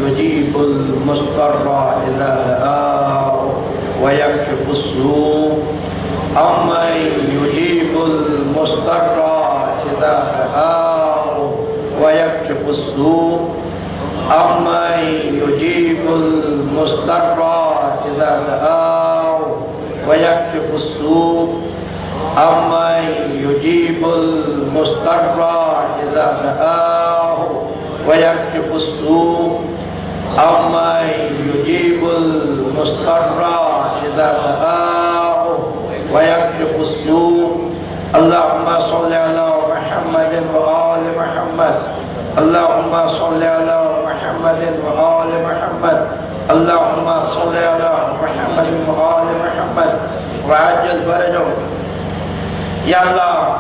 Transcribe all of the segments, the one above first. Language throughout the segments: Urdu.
يجيب المضطر إذا دعاه ويكشف السوء أمن يجيب المضطر إذا دعاه ويكشف السوء أمن يجيب المضطر إذا دعاه ويكشف السوء أمن يجيب المضطر إذا دعاه ويكشف السوء أمن يجيب المضطر إذا دعاه ويكشف السوء اللهم صل على محمد وآل محمد اللهم صل على محمد وآل محمد اللهم صل على محمد وآل محمد وعجل فرجهم یا اللہ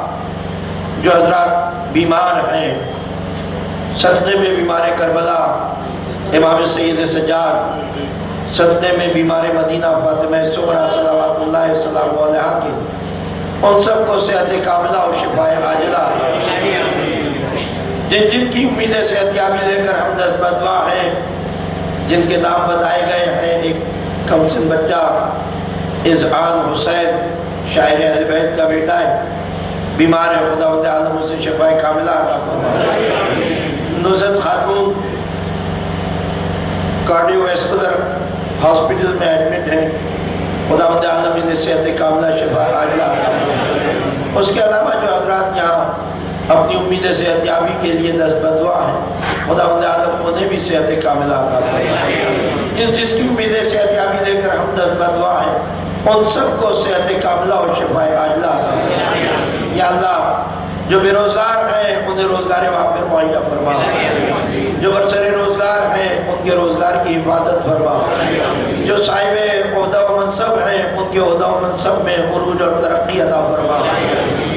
جو حضرات بیمار ہیں صدقے میں بیمار کربلا امام سید سجاد صدقے میں بیمار مدینہ فاطمہ صغریٰ صلوات اللہ وسلم علیہا کی ان سب کو صحت کاملہ اور شفاء عاجلہ جن کی امید صحت یابی لے کر ہم دست بدعا ہیں جن کے نام بتائے گئے ہیں ایک کم سن بچہ اذعان حسین شاعر اہل بیت کا بیٹا ہے بیمار ہے خدا وند عالم اسے شفاء کاملہ عطا فرمائے نصرت خاتون کارڈیو ویسکولر ہاسپٹل میں ایڈمٹ ہے خدا وند عالم انہیں صحت کاملہ شفاء عاجلہ اس کے علاوہ جو حضرات یہاں اپنی امید صحت یابی کے لیے دست بدعا ہے خدا وند عالم انہیں بھی صحت کاملہ عطا فرمائے جس کی امید صحت یابی لے کر ہم دست بدعا ہیں ان سب کو صحت کاملہ اور شفاء عاجلہ عطا فرما یا اللہ جو بے روزگار ہیں انہیں روزگار وافر مہیا فرما جو برسر روزگار ہیں ان کے روزگار کی حفاظت فرما جو صاحب عہدہ و منصب ہیں ان کے عہدہ و منصب میں عروج اور ترقی عطا فرما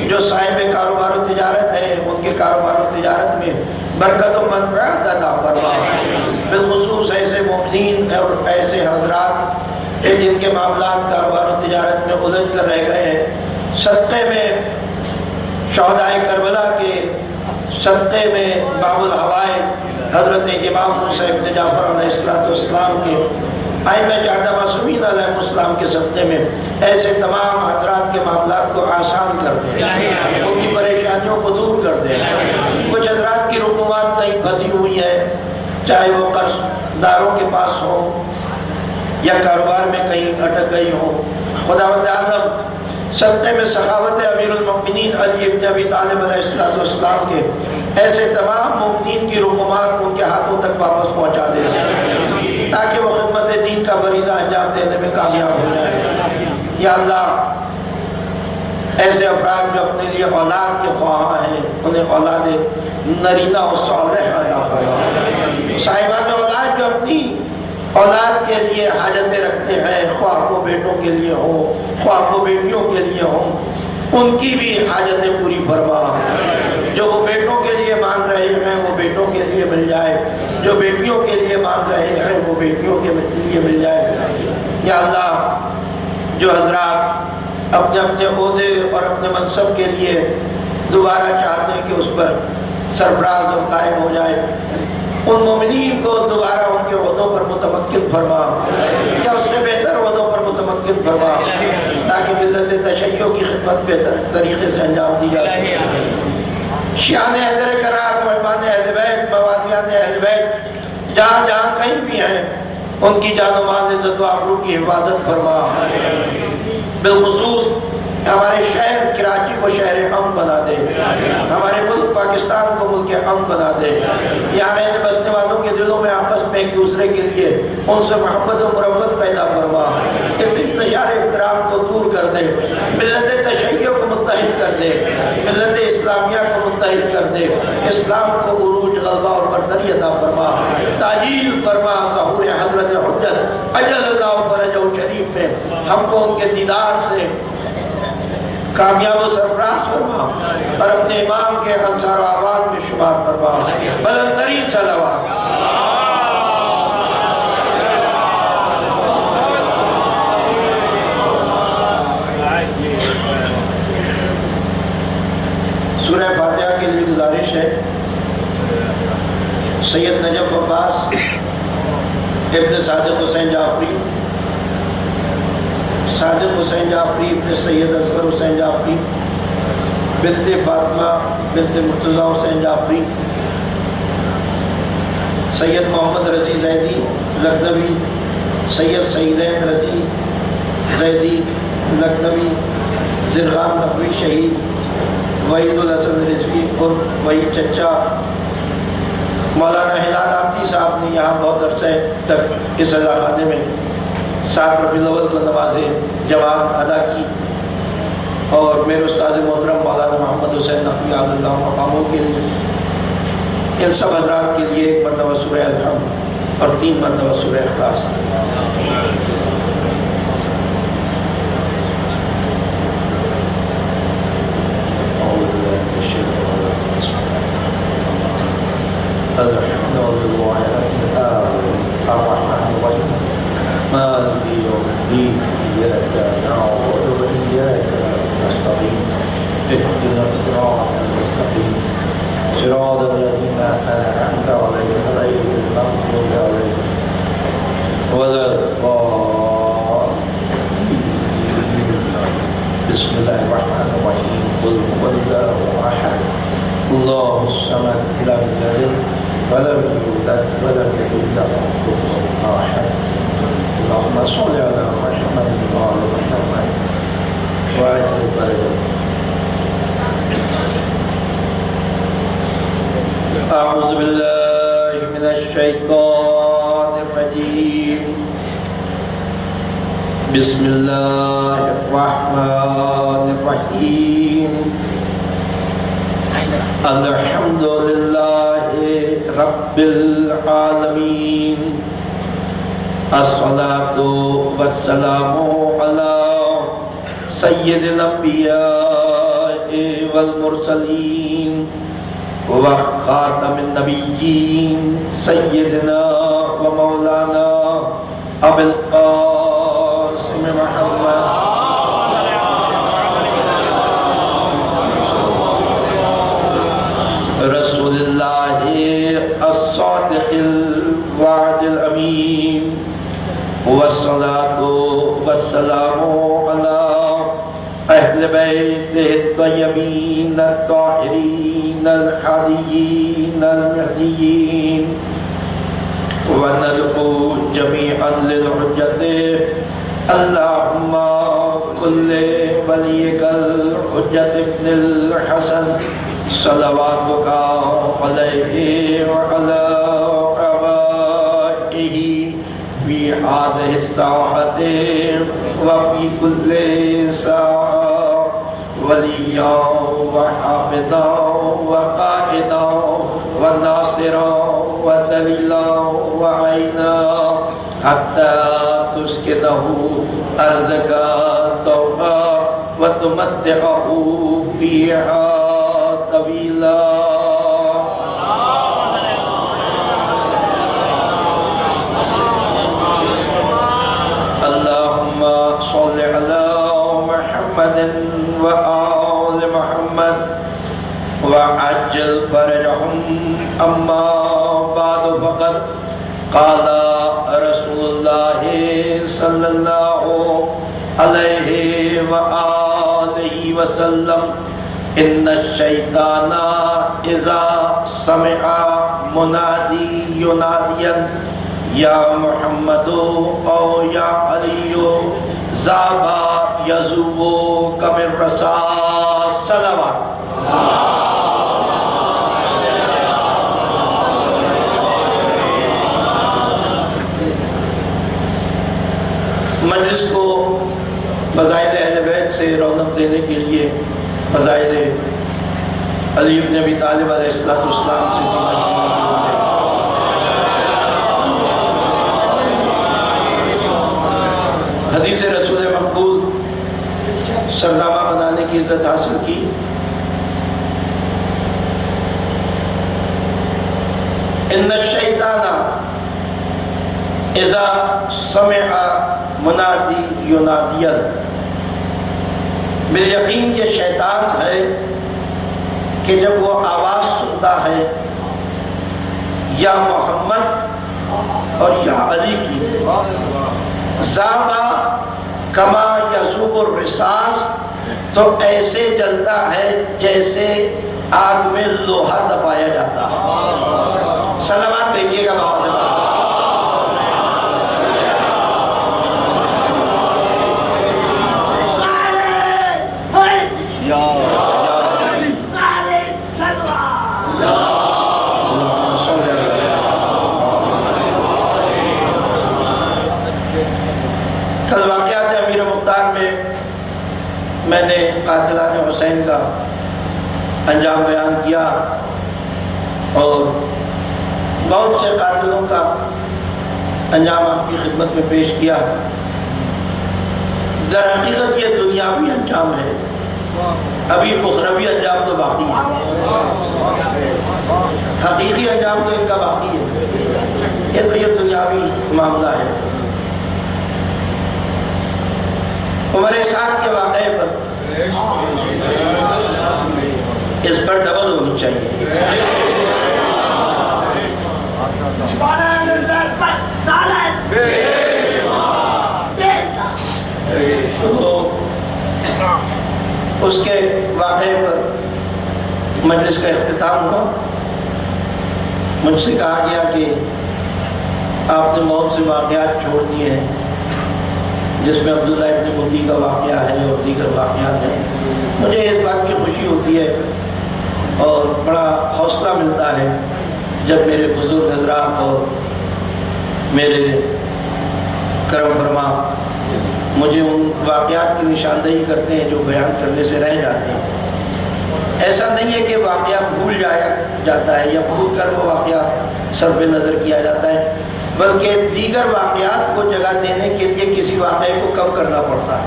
جو صاحب کاروبار و تجارت ہیں ان کے کاروبار و تجارت میں برکت و منفعت عطا فرما بالخصوص ایسے مومنین اور ایسے حضرات جن کے معاملات کاروبار و تجارت میں الجھ کر رہ گئے ہیں صدقے میں شہدائے کربلا کے صدقے میں باب الحوائے حضرت امام موسیٰ ابن جعفر علیہ السلام کے ائمہ 14 معصومین علیہ السلام کے صدقے میں ایسے تمام حضرات کے معاملات کو آسان کر دیں ان کی پریشانیوں کو دور کر دیں کچھ حضرات کی رکومات کہیں پھنسی ہوئی ہے چاہے وہ قرض داروں کے پاس ہو یا کاروبار میں کہیں اٹک گئی ہو خداوند عالم صدقے میں سخاوت امیر المؤمنین علی ابن ابی طالب علیہ السلام کے ایسے تمام مومنین کی رکومات ان کے ہاتھوں تک واپس پہنچا دے تاکہ وہ خدمت دین کا فریضہ انجام دینے میں کامیاب ہو جائے یا اللہ ایسے افراد جو اپنے لیے اولاد کے خواہاں ہیں انہیں اولاد نرینہ و صالح عطا فرما صاحبات اولاد جو اپنی اولاد کے لیے حاجتیں رکھتے ہیں خواہ کو بیٹوں کے لیے ہوں خواہ کو بیٹیوں کے لیے ہوں ان کی بھی حاجتیں پوری فرما جو وہ بیٹوں کے لیے مانگ رہے ہیں وہ بیٹوں کے لیے مل جائے جو بیٹیوں کے لیے مانگ رہے ہیں وہ بیٹیوں کے لیے مل جائے یا اللہ جو حضرات اپنے اپنے عہدے اور اپنے منصب کے لیے دوبارہ چاہتے ہیں کہ اس پر سرفراز اور قائم ہو جائے ان مومنین کو دوبارہ ان کے عہدوں پر متمکن فرما یا اس سے بہتر عہدوں پر متمکن فرما تاکہ ملت تشیع کی خدمت بہتر طریقے سے انجام دی جا سکے شیعان حیدر کرار محبان اہل بیت موالیان اہل بیت جہاں جہاں کہیں بھی ہیں ان کی جان و مال عزت و آبرو کی حفاظت فرما بالخصوص ہمارے شہر کراچی کو شہر امن بنا دے ہمارے ملک پاکستان کو ملک امن بنا دے یہاں رہنے بسنے والوں کے دلوں میں آپس میں ایک دوسرے کے لیے ان سے محبت و مربت پیدا فرما اس انتشار احترام کو دور کر دے ملت تشیع کو متحد کر دے ملت اسلامیہ کو متحد کر دے اسلام کو عروج غلبہ اور برتری عطا فرما تعجیل فرما ظہور حضرت حجت اجل اللہ فرجہ شریف میں ہم کو ان کے دیدار سے کامیاب و سرفراز فرما اور اپنے امام کے انصار و آباد میں شمار فرما بلند ترین صلوات سورہ فاتحہ کے لیے گزارش ہے سید نجف عباس ابن صادق حسین جعفری، صادق حسین جعفری ابن سید اصغر حسین جعفری، بنت فاطمہ بنت مرتضیٰ حسین جعفری، سید محمد رضی زیدی لکھنوی، سید سعیدین رضی زیدی لکھنوی، زرغام نقوی شہید، وحید الحسن رضوی اور وحید چچا۔ مولانا ہلال عابدی صاحب نے یہاں بہت عرصے تک اس خانے میں 7 ربیع الاول کو نماز جماعت ادا کی، اور میرے استاد محترم مولانا محمد حسین نقوی علی اللہ مقاموں کے لیے، ان سب حضرات کے لیے 1 مرتبہ سورہ الحمد اور 3 مرتبہ سورہ اخلاص۔ مالك يوم الدين إياك نعبد وإياك نستعين اهدنا الصراط المستقيم صراط الذين أنعمت عليهم غير المغضوب عليهم ولا الضالين بسم الله الرحمن الرحيم قل هو الله أحد الله الصمد لم يلد ولم يولد ولم يكن له كفوا أحد اللهم صل على محمد وعلى محمد وعلى آله أعوذ بالله من الشيطان الرجيم بسم الله الرحمن الرحيم الحمد لله رب العالمين الصلاة والسلام على سيد الأنبياء والمرسلين وخاتم النبيين سيدنا ومولانا أبي القاسم محمد رسول الله الصادق الوعد الأمين والصلاة والسلام على أهل بيته الطيبين الطاهرين الهاديين المهديين وندعو جميعا للحجة اللهم كل وليك الحجة ابن الحسن صلواتك عليه وعلى آبائه في هذه الساعة وفي كل ساعة وليا وحافظا وقائدا وناصرا ودليلا وعينا حتى تسكنه أرزك طوعا وتمتعه فيها طويلا اللهم صل على محمد وآل محمد وعجل فرجهم أما بعد فقد قال رسول الله صلى الله عليه وآله وسلم إن الشيطان إذا سمع منادي يناديا يا محمد أو يا علي ذاب يذوب كمن رصاص صلوات مجلس کو فضائل اہل بیت سے رونق دینے کے لیے فضائل علی بن ابی طالب علیہ السلام سے حدیث رسول مقبول سرنامہ بنانے کی عزت حاصل کی۔ ان الشیطان اذا سمع منادی ینادیا، بالیقین یہ شیطان ہے کہ جب وہ آواز سنتا ہے یا محمد اور یا علی کی، ذابا کما یذوب الرصاص، تو ایسے جلتا ہے جیسے آگ میں لوہا دبایا جاتا ہے۔ سلامات بھیجیے گا بابا سے۔ کل واقعات امیر مختار میں میں نے قاتلان حسین کا انجام بیان کیا اور بہت سے قاتلوں کا انجام آپ کی خدمت میں پیش کیا۔ در حقیقت یہ دنیاوی انجام ہے، ابھی اخروی انجام تو باقی ہے، حقیقی انجام تو ان کا باقی ہے۔ یہ دنیاوی معاملہ ہے۔ عمر سعد کے واقعے پر اس پر ڈبل ہونی چاہیے۔ اس کے واقعے پر مجلس کا اختتام ہوا۔ مجھ سے کہا گیا کہ آپ نے بہت سے واقعات چھوڑ دیے ہیں، جس میں عبداللہ ابن مدی کا واقعہ ہے اور دیگر واقعات ہیں۔ مجھے اس بات کی خوشی ہوتی ہے اور بڑا حوصلہ ملتا ہے جب میرے بزرگ حضرات اور میرے کرم فرما مجھے ان واقعات کی نشاندہی کرتے ہیں جو بیان کرنے سے رہ جاتے ہیں۔ ایسا نہیں ہے کہ واقعہ بھول جاتا ہے یا بھول کر وہ واقعہ سر پہ نظر کیا جاتا ہے، بلکہ دیگر واقعات کو جگہ دینے کے لیے کسی واقعے کو کم کرنا پڑتا ہے،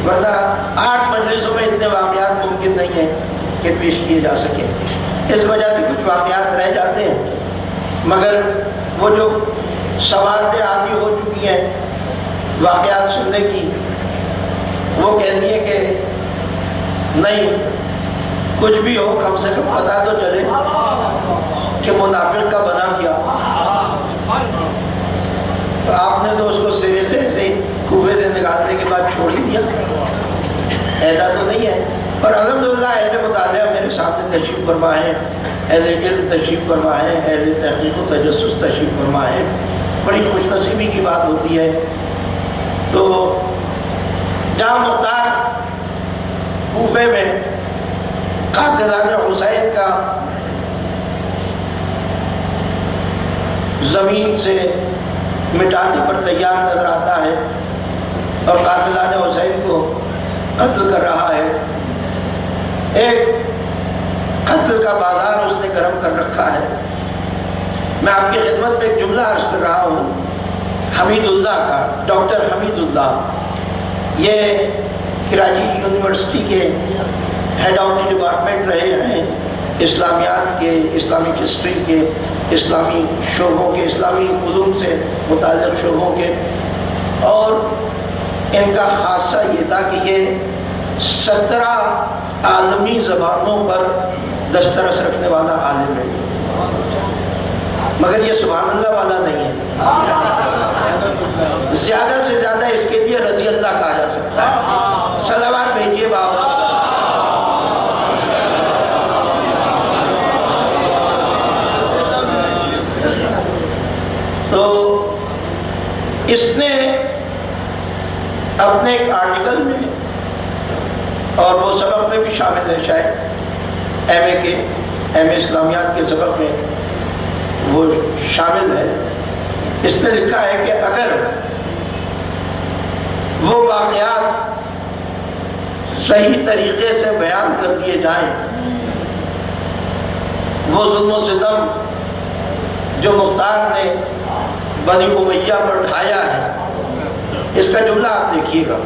ورنہ 8 مجلسوں میں اتنے واقعات ممکن نہیں ہیں کہ پیش کیے جا سکیں۔ اس وجہ سے کچھ واقعات رہ جاتے ہیں، مگر وہ جو سوالیں عادی ہو چکی ہیں واقعات سننے کی، وہ کہتی ہے کہ نہیں، کچھ بھی ہو کم سے کم پتہ تو چلے کہ منافق کا بنا کیا۔ تو آپ نے تو اس کو سرے سے ایسے ہی کنویں سے نکالنے کے بعد چھوڑ ہی دیا، ایسا تو نہیں ہے۔ اور الحمدللہ اہل مطالعہ میرے سامنے تشریف فرما ہے، اہل علم تشریف فرما ہے، اہل تحقیق و تجسس تشریف فرما ہے۔ بڑی خوش نصیبی کی بات ہوتی ہے۔ تو جہاں مختار کوفے میں قاتلان حسین کا زمین سے مٹانے پر تیار نظر آتا ہے اور قاتلان حسین کو قتل کر رہا ہے، ایک قتل کا بازار اس نے گرم کر رکھا ہے۔ میں آپ کی خدمت میں ایک جملہ عرض کر رہا ہوں حمید اللہ کا، ڈاکٹر حمید اللہ، یہ کراچی یونیورسٹی کے ہیڈ آف دی ڈپارٹمنٹ رہے ہیں، اسلامیات کے، اسلامک ہسٹری کے، اسلامی شعبوں کے، اسلامی علوم سے متعلق شعبوں کے، اور ان کا خاصہ یہ تھا کہ یہ 17 عالمی زبانوں پر دسترس رکھنے والا عالم ہے، مگر یہ سبحان اللہ والا نہیں ہے۔ زیادہ سے زیادہ اس کے لیے رضی اللہ کہا جا سکتا ہے۔ صلوات بھیجیے بابا۔ تو اس نے اپنے ایک آرٹیکل میں، اور وہ سبق میں بھی شامل ہے شاید ایم اے اسلامیات کے سبق میں وہ شامل ہے، اس نے لکھا ہے کہ اگر وہ واقعات صحیح طریقے سے بیان کر دیے جائیں، وہ ظلم و ستم جو مختار نے بنی امیہ پر ڈھایا ہے، اس کا جملہ آپ دیکھیے گا،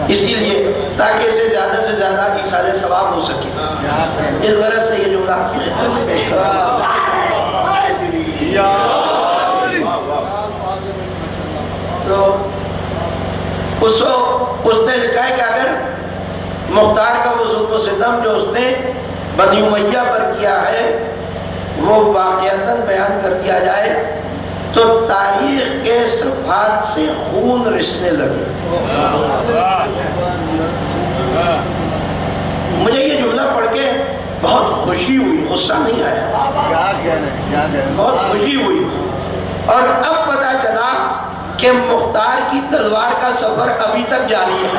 اسی لیے تاکہ اسے زیادہ سے زیادہ ایصال ثواب ہو سکے، اس غرض سے یہ جملہ آپ کی خدمت میں پیش کر رہا ہوں۔ تو اس نے لکھا ہے کہ اگر مختار کا وہ ظلم و ستم جو اس نے بنی امیہ پر کیا ہے وہ واقعتاً بیان کر دیا جائے تو تاریخ کے ہاتھ سے خون رسنے لگے. مجھے یہ جملہ پڑھ کے بہت خوشی ہوئی, غصہ نہیں آیا, بہت خوشی ہوئی. اور اب پتہ چلا کہ مختار کی تلوار کا سفر ابھی تک جاری ہے.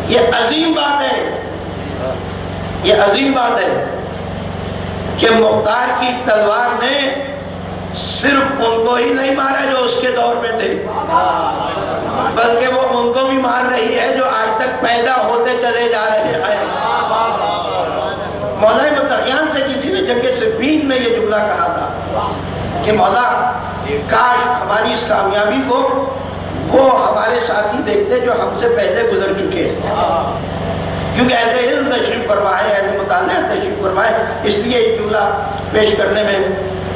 یہ عظیم بات ہے, یہ عظیم بات ہے کہ مختار کی تلوار نے صرف ان کو ہی نہیں مارا جو اس کے دور میں تھے, بلکہ وہ ان کو بھی مار رہی ہے جو آج تک پیدا ہوتے چلے جا رہے ہیں. مولا متقیان سے کسی نے جنگ صفین میں یہ جملہ کہا تھا کہ مولا کاش ہماری اس کامیابی کو وہ ہمارے ساتھی دیکھتے جو ہم سے پہلے گزر چکے ہیں, کیونکہ اہل علم تشریف فرمائے, اہل مطالعہ تشریف فرمائے. اس لیے ایک جملہ پیش کرنے میں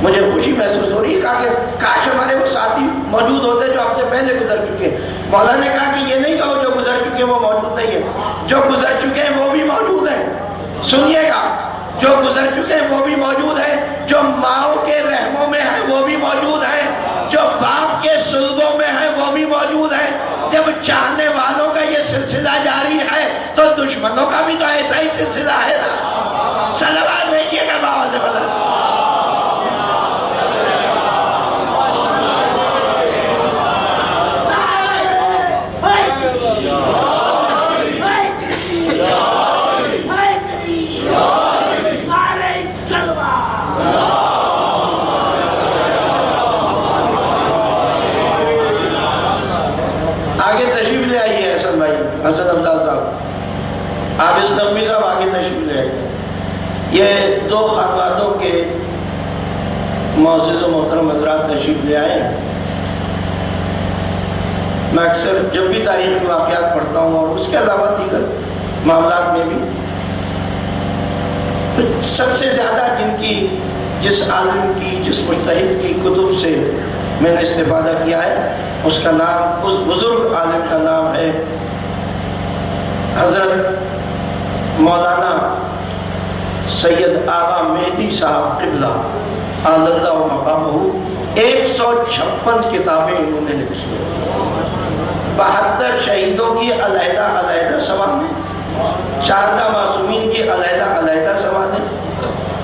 مجھے خوشی محسوس ہو رہی ہے کہ کاش ہمارے وہ ساتھی موجود ہوتے جو ہم سے پہلے گزر چکے. مولا نے کہا کہ یہ نہیں کہو جو گزر چکے وہ موجود نہیں ہے, جو گزر چکے ہیں وہ بھی موجود ہیں. سنیے گا, جو گزر چکے ہیں وہ بھی موجود ہیں, جو ماؤں کے رحموں میں ہیں وہ بھی موجود ہیں, جو باپ کے صلبوں میں ہیں وہ بھی موجود ہیں. جب چاہنے والوں کا یہ سلسلہ جاری ہے تو دشمنوں کا بھی تو ایسا ہی سلسلہ ہے نا. صلوات بھیجیے گا باہر سے بدل. حسن افضل صاحب, عابد نقوی صاحب آگے تشریف لے آئے. یہ دو خانوادوں کے معزز و محترم حضرات تشریف لے آئے. میں اکثر جب بھی تاریخی واقعات پڑھتا ہوں اور اس کے علاوہ دیگر معاملات میں بھی, سب سے زیادہ جس عالم کی, جس مجتہد کی کتب سے میں نے استفادہ کیا ہے, اس کا نام, اس بزرگ عالم کا نام ہے حضرت مولانا سید آغا مہدی صاحب قبلہ اللہ و مقامہ. 156 کتابیں انہوں نے لکھی ہیں. 72 شہیدوں کی علیحدہ علیحدہ سوانح, 14 معصومین کی علیحدہ علیحدہ سوانح.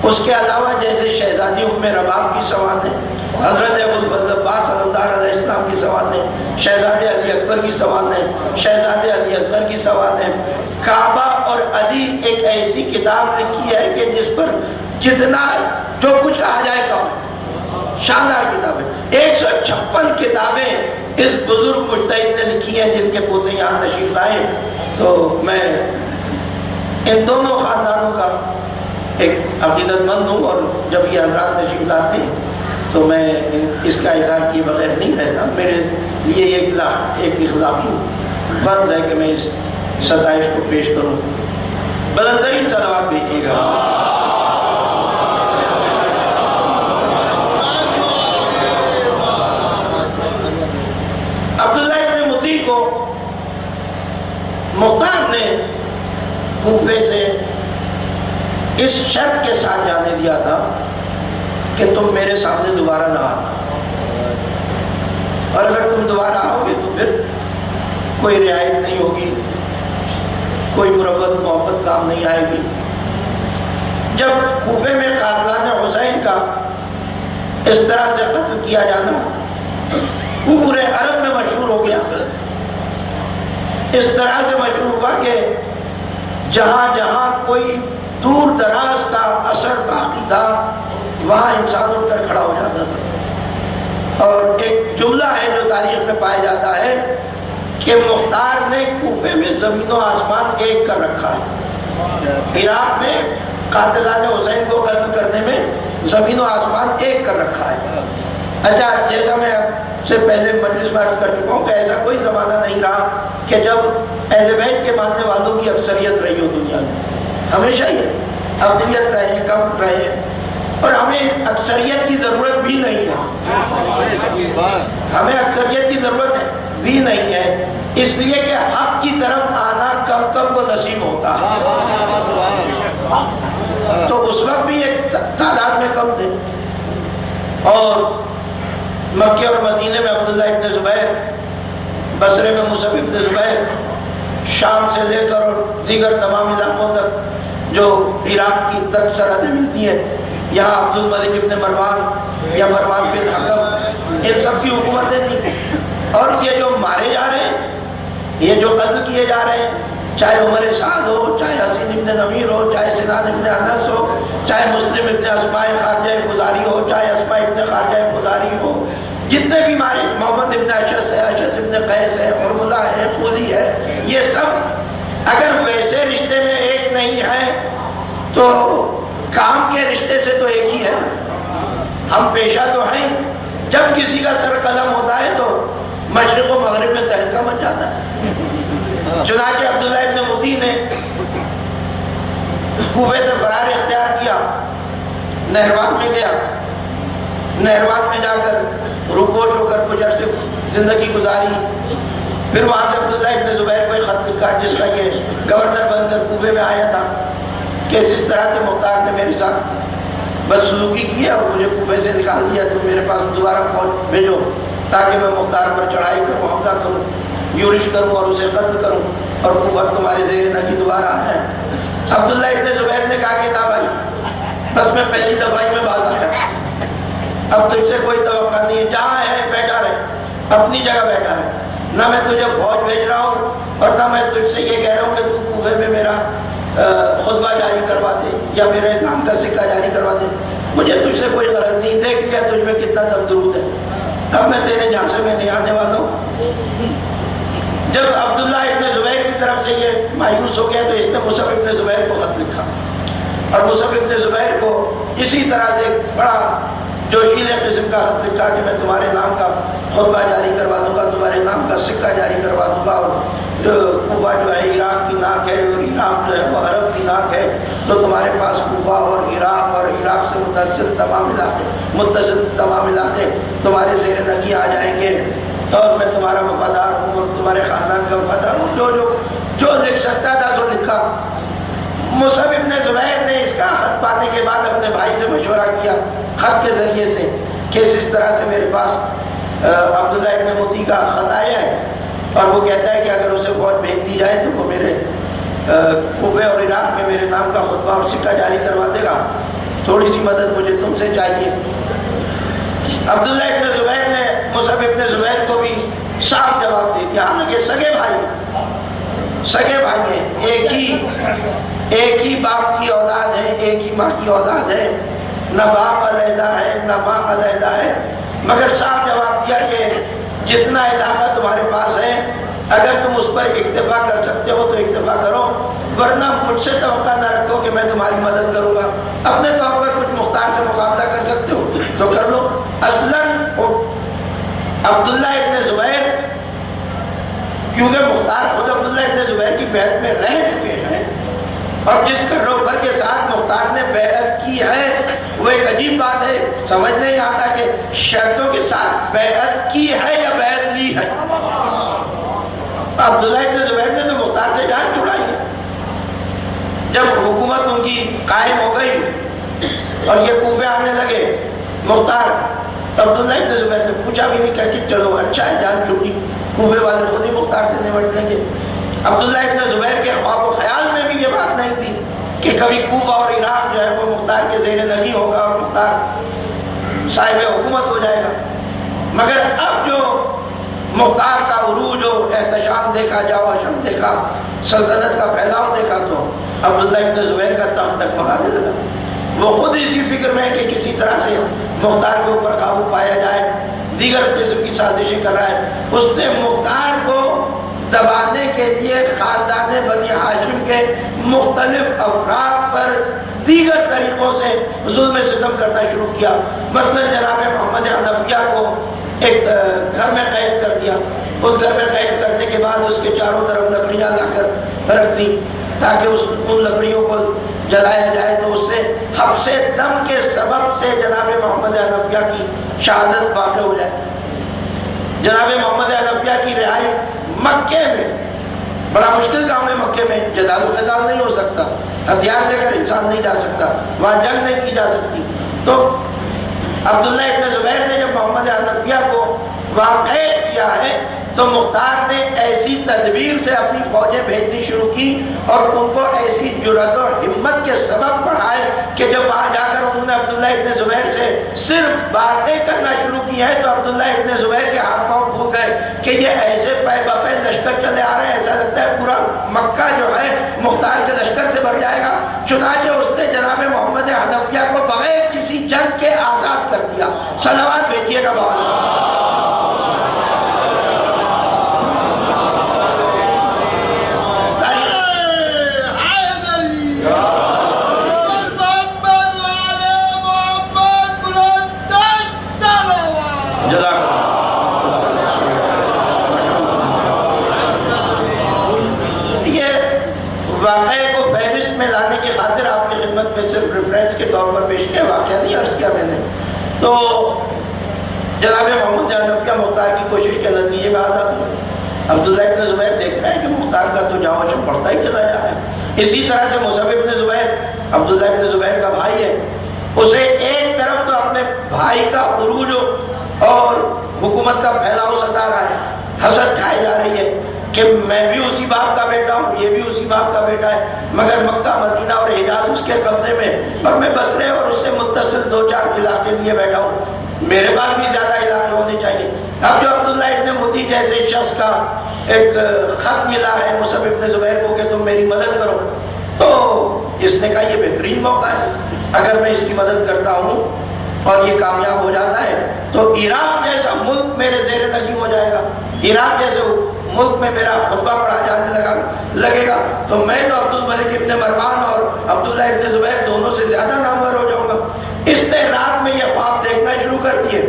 اس کے علاوہ جیسے شہزادی ام رباب کی سوانح, حضرت ابوالفضل عباس علمدار علیہ السلام کی سوانح, شہزادے علی اکبر کی سوانح, شہزادے علی اصغر کی سوانح. کعبہ اور علی ایک ایسی کتاب لکھی ہے کہ جس پر جتنا جو کچھ کہا جائے کم, شاندار کتاب ہے. 156 کتابیں اس بزرگ مجتہد نے لکھی ہیں جن کے پوتے یہاں تشریف لائے. تو میں ان دونوں خاندانوں کا ایک عقیدت مند ہوں, اور جب یہ حضرات تشریف لاتے ہیں تو میں اس کا اظہار کیے بغیر نہیں رہتا. میرے لیے ایک اخلاقی فرض ہے کہ میں اس ستائش کو پیش کروں. بلندترین صلوات بھیجیے گا. عبداللہ ابن مطیع کو مختار نے کوفے سے اس شرط کے ساتھ جانے دیا تھا کہ تم میرے سامنے دوبارہ نہ آنا, اور اگر تم دوبارہ آؤ گے تو پھر کوئی رعایت نہیں ہوگی, کوئی مربت محبت کام نہیں آئے گی. جب کوفے میں قاتلان حسین کا اس طرح سے قتل کیا جانا وہ پورے عرب میں مشہور ہو گیا, اس طرح سے مشہور ہوا کہ جہاں جہاں کوئی دور دراز کا اثر باقی تھا وہاں انسان اٹھ کر کھڑا ہو جاتا تھا. اور ایک جملہ ہے جو تاریخ میں پایا جاتا ہے کہ مختار نے کوفے میں زمین و آسمان ایک کر رکھا ہے. عراق میں قاتلان حسین کو قتل کرنے میں زمین و آسمان ایک کر رکھا ہے۔ اچھا، جیسا میں آپ سے پہلے مجلس میں عرض کر چکا ہوں کہ ایسا کوئی زمانہ نہیں رہا کہ جب اہل بیت کے ماننے والوں کی اکثریت رہی ہو دنیا میں، ہمیشہ یہ اقلیت رہے، کم رہے، اور ہمیں اکثریت کی ضرورت بھی نہیں ہے، ہمیں اکثریت کی ضرورت بھی نہیں ہے، اس لیے کہ حق کی طرف آنا کم کم کو نصیب ہوتا ہے۔ تو اس وقت بھی ایک تعداد میں کم تھے، اور مکہ اور مدینے میں عبداللہ ابن زبیر، بصرے میں مصعب ابن زبیر، شام سے لے کر اور دیگر تمام علاقوں تک جو عراق کی تک سرحدیں ملتی ہیں، یہاں عبد الملک ابن مروان یا مروان بن حکم، ان سب کی حکومتیں تھیں۔ اور یہ جو مارے جا رہے ہیں، یہ جو قتل کیے جا رہے ہیں، چاہے عمر سعد ہو، چاہے حسین ابن نمیر ہو، چاہے سنان ابن انس ہو، چاہے مسلم ابن اسماء خارجہ گزاری ہو، چاہے اسماء ابن خارجہ گزاری ہو، جتنے بھی مارے، محمد ابن اشعث ہے، اشعث ابن قیس ہے، حرملہ ہے، خودی ہے، یہ سب اگر ویسے رشتے میں ایک نہیں ہے تو کام کے رشتے سے تو ایک ہی ہے۔ ہم پیشہ تو ہیں، جب کسی کا سر قلم ہوتا ہے تو مشرق و مغرب میں تہلکہ مچ جاتا ہے۔ چنانچہ عبداللہ ابن مطیع نے کوفے سے فرار اختیار کیا، نہروان میں گیا، نہروان میں جا کر رکوش ہو کر کچھ عرصے زندگی گزاری، پھر وہاں سے عبداللہ ابن زبیر کو ایک خط لکھا جس کا یہ گورنر بن کر کوفے میں آیا تھا کہ اس طرح سے مختار نے میرے ساتھ بدسلوکی کی ہے اور مجھے کوفے سے نکال دیا، تو میرے پاس دوبارہ فوج بھیجو تاکہ میں مختار پر چڑھائی کروں، حملہ کروں، یورش کروں اور اسے قتل کروں اور کوفہ تمہارے زیر نگی دوبارہ آ جائے۔ عبداللہ ابن زبیر نے کہا کہ نہ بھائی، بس میں پہلی دفعہ میں باز آیا، اب تجھ سے کوئی توقع نہیں ہے، جہاں ہے بیٹھا رہے، اپنی جگہ بیٹھا رہے، نہ میں تجھے فوج بھیج رہا ہوں اور نہ میں تجھ سے یہ کہہ رہا ہوں کہ تو کوفے میں میرا خطبہ جاری کروا دے یا میرے نام کا سکہ جاری کروا دے، مجھے تجھ سے کوئی غرض نہیں، دیکھ لیا تجھ میں کتنا دم درود ہے، اب میں تیرے جھانسے میں نہیں آنے والا ہوں۔ جب عبداللہ ابن زبیر کی طرف سے یہ مایوس ہو گیا تو اس نے مصعب ابن زبیر کو خط لکھا، اور مصعب ابن زبیر کو اسی طرح سے بڑا جوشیلے قسم کا خط لکھا کہ میں تمہارے نام کا خطبہ جاری کروا دوں گا، تمہارے نام کا سکہ جاری کروا دوں گا، اور کوفہ جو ہے عراق کی ناک ہے اور عراق جو ہے وہ عرب کی ناک ہے، تو تمہارے پاس کوفہ اور عراق سے متصل تمام علاقے تمہارے زیر نگی آ جائیں گے، اور میں تمہارا وفادار ہوں اور تمہارے خاندان کا وفادار ہوں۔ جو لکھ سکتا تھا تو لکھا۔ مصعب ابن زبیر نے اس کا خط پانے کے بعد اپنے بھائی سے مشورہ کیا خط کے ذریعے سے کہ اس طرح سے میرے پاس عبداللہ ابن مطیع کا خط آیا ہے، اور وہ کہتا ہے کہ اگر اسے فوج بھیج دی جائے تو وہ میرے کوفے اور عراق میں میرے نام کا خطبہ اور سکہ جاری کروا دے گا، تھوڑی سی مدد مجھے تم سے چاہیے۔ عبداللہ ابن زبیر نے مصعب ابن زبیر کو بھی صاف جواب دے دیا، حالانکہ سگے بھائی ہیں، ایک ہی باپ کی اولاد ہے، ایک ہی ماں کی اولاد ہے، نہ باپ علیحدہ ہے نہ ماں علیحدہ ہے، مگر صاف جواب دیا کہ جتنا علاقہ تمہارے پاس ہے اگر تم اس پر اکتفا کر سکتے ہو تو اکتفا کرو، ورنہ مجھ سے توقع نہ رکھو کہ میں تمہاری مدد کروں گا، اپنے طور پر کچھ مختار سے مقابلہ کر سکتے ہو تو کر لو۔ اصلاً عبداللہ ابن زبیر، کیونکہ مختار خود عبداللہ ابن زبیر کی بیعت میں رہ چکے ہیں، اور جس کروپر کے ساتھ مختار نے بیعت کی ہے وہ ایک عجیب بات ہے، سمجھ نہیں آتا کہ شرطوں کے ساتھ بیعت کی ہے یا بیعت لی ہے۔ عبداللہ ابن زبیر نے تو مختار سے جان چھڑائی ہے۔ جب حکومت ان کی قائم ہو گئی اور یہ کوفے آنے لگے مختار، تو عبداللہ ابن زبیر نے پوچھا بھی نہیں کہ چلو اچھا ہے جان چھوٹی، کوفے والے خود ہی مختار سے نمٹ لیں گے۔ عبداللہ ابن زبیر کے خواب و خیال میں بھی یہ بات نہیں تھی کہ کبھی کوفہ اور عراق جو ہے وہ مختار کے زیر نگی ہوگا اور مختار صاحب حکومت ہو جائے گا، مگر اب جو مختار کا عروج و احتشام دیکھا، جاؤ حشم دیکھا، سلطنت کا پھیلاؤ دیکھا، تو عبداللہ ابن زبیر کا تخت ڈگمگانے لگا۔ وہ خود اسی فکر میں ہے کہ کسی طرح سے مختار کے اوپر قابو پایا جائے، دیگر قسم کی سازشیں کر رہا ہے۔ اس نے مختار کو دبانے کے لیے خاندان بنی ہاشم کے مختلف افراد پر دیگر طریقوں سے ظلم ستم کرنا شروع کیا. مثلا جناب محمد حنفیہ کو ایک گھر میں قید کر دیا. اس گھر میں قید کرنے کے بعد اس کے چاروں طرف لکڑیاں لا کر رکھ دی تاکہ ان لکڑیوں کو جلایا جائے تو اس سے حبس دم کے سبب سے جناب محمد حنفیہ کی شہادت واقع ہو جائے. جناب محمد حنفیہ کی رہائی مکے میں بڑا مشکل کام ہے. مکے میں جدال و قتال نہیں ہو سکتا, ہتھیار لے کر انسان نہیں جا سکتا, وہاں جنگ نہیں کی جا سکتی. تو عبداللہ ابن زبیر نے جب محمد حنفیہ کو وہاں قید کیا ہے تو مختار نے ایسی تدبیر سے اپنی فوجیں بھیجنی شروع کی اور ان کو ایسی جرأت اور ہمت کے سبب پڑھائے کہ جب وہاں جا کر انہوں نے عبداللہ ابن زبیر سے صرف باتیں کرنا شروع کی ہیں تو عبداللہ ابن زبیر کے ہاتھ پاؤں پھول گئے کہ یہ ایسے پے بپے لشکر چلے آ رہے ہیں, ایسا لگتا ہے پورا مکہ جو ہے مختار کے لشکر سے بھر جائے گا. چنانچہ اس نے جناب محمد حنفیہ کو بغیر کسی جنگ کے آزاد کر دیا. صلوات بھیجیے گا بہت. واقعے کو فہرست میں لانے کی خاطر آپ کی خدمت میں صرف ریفرنس کے طور پر پیش کیا, واقعہ نہیں عرض کیا میں نے. تو جناب محمد حنفیہ مختار کی کوشش کے نتیجے میں آزاد ہوئے. عبداللہ ابن زبیر دیکھ رہے ہیں کہ مختار کا تو جاؤ بڑھتا ہی چلا جا رہا ہے. اسی طرح سے مصعب ابن زبیر عبداللہ ابن زبیر کا بھائی ہے, اسے ایک طرف تو اپنے بھائی کا عروج اور حکومت کا پھیلاؤ ستا رہا ہے, حسد کھائی جا رہی ہے کہ میں بھی اسی باپ کا بیٹا ہوں, یہ بھی اسی باپ کا بیٹا ہے, مگر مکہ مدینہ اور حجاز اس کے قبضے میں اور میں بصرے اور اس سے متصل 2-4 علاقے لیے بیٹھا ہوں, میرے پاس بھی زیادہ علاقے ہونے چاہیے. اب جو عبداللہ ابن مطیع جیسے شخص کا ایک خط ملا ہے مصعب ابن زبیر کو کہ تم میری مدد کرو, تو اس نے کہا یہ بہترین موقع ہے, اگر میں اس کی مدد کرتا ہوں اور یہ کامیاب ہو جاتا ہے تو عراق جیسا ملک میرے زیر نگین ہو جائے گا, عراق جیسے ملک میں میرا خطبہ پڑھا جانے لگے گا تو میں تو عبد الملک ابن مروان اور عبداللہ ابن زبیر دونوں سے زیادہ نامور ہو جاؤں گا. اس نے رات میں یہ خواب دیکھنا شروع کر دیے.